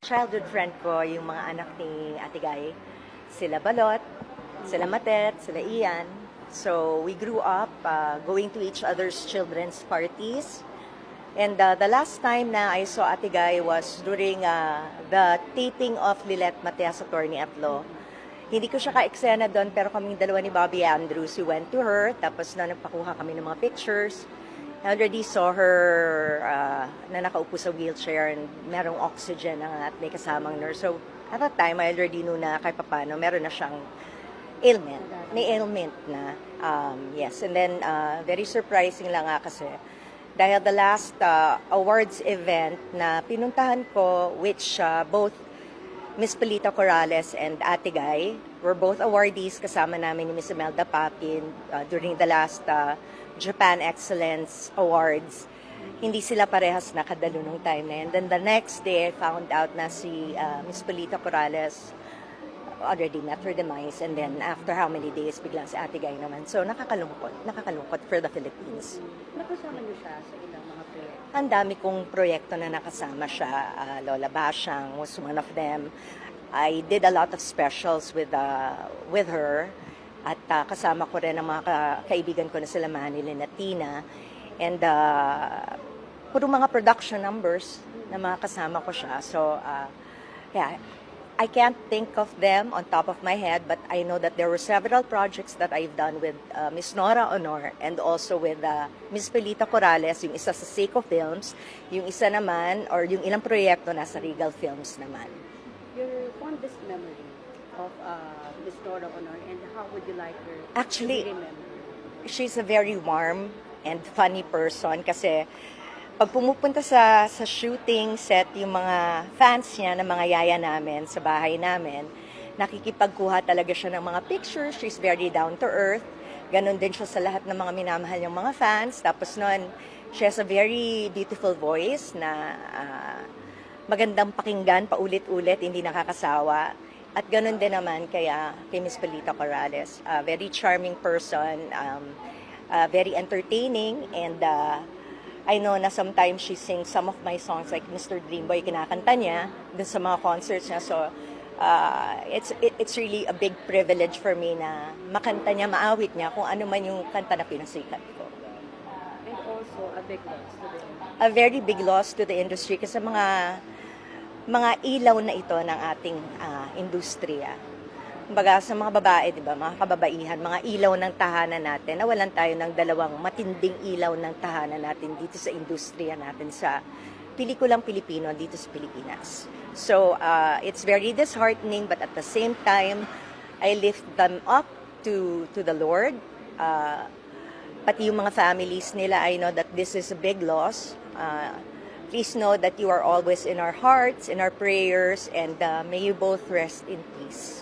Childhood friend ko yung mga anak ni Ate Guy. Sila Balot, sila Matet, sila Ian. So we grew up going to each other's children's parties. And the last time na I saw Ate Guy was during the taping of Lilet Mateas sa Attorney Atlo. Hindi ko siya ka-eksena doon, pero kaming dalawa ni Bobby Andrews, we went to her, tapos na nagpakuha kami ng mga pictures. I already saw her na nakaupo sa wheelchair and merong oxygen at may kasamang nurse. So at that time, I already knew na kahit papano, meron na siyang ailment. May ailment na. Yes, and then very surprising lang nga kasi dahil the last awards event na pinuntahan ko, which both Miss Pelita Corrales and Ate Guy were both awardees kasama namin ni Miss Imelda Papin during the last Japan Excellence Awards. Hindi sila parehas nakadalo nung time na yun. Then the next day, I found out na si Miss Pelita Corrales already met her demise. And then after how many days, biglang si Ate Guy naman. So nakakalungkot for the Philippines. Nakasama niyo siya sa ilang mga proyekto? Ang dami kong proyekto na nakasama siya. Lola Basyang was one of them. I did a lot of specials with her. At kasama ko rin ang mga kaibigan ko na sila Manilyn at Tina. And puro mga production numbers na mga kasama ko siya. So, yeah, I can't think of them on top of my head, but I know that there were several projects that I've done with Miss Nora Honor and also with Miss Pelita Corrales, yung isa sa Seiko Films, yung isa naman, or yung ilang proyekto nasa Regal Films naman. Your fondest memory of Miss Nora Honor, and how would you like her Actually, to be remembered? she's a very warm and funny person kasi pag pumupunta sa shooting set yung mga fans niya ng mga yaya namin sa bahay namin, nakikipagkuha talaga siya ng mga pictures. She's very down to earth. Ganon din siya sa lahat ng mga minamahal niyang mga fans. Tapos noon, she has a very beautiful voice na magandang pakinggan, paulit-ulit, hindi nakakasawa. At ganun din naman kay Miss Pelita Corrales. Very charming person, very entertaining, and I know na sometimes she sings some of my songs like Mr. Dreamboy, kinakanta niya dun sa mga concerts niya. So it's really a big privilege for me na makanta niya, maawit niya kung ano man yung kanta na pinasikat ko. And also a big loss to the A very big loss to the industry kasi mga ilaw na ito ng ating industriya. Kumbaga sa mga babae, di ba, mga kababaihan, mga ilaw ng tahanan natin, nawalan tayo ng dalawang matinding ilaw ng tahanan natin dito sa industriya natin sa pelikulang Pilipino dito sa Pilipinas. So it's very disheartening, but at the same time, I lift them up to the Lord. Pati yung mga families nila, I know that this is a big loss. Please know that you are always in our hearts, in our prayers, and may you both rest in peace.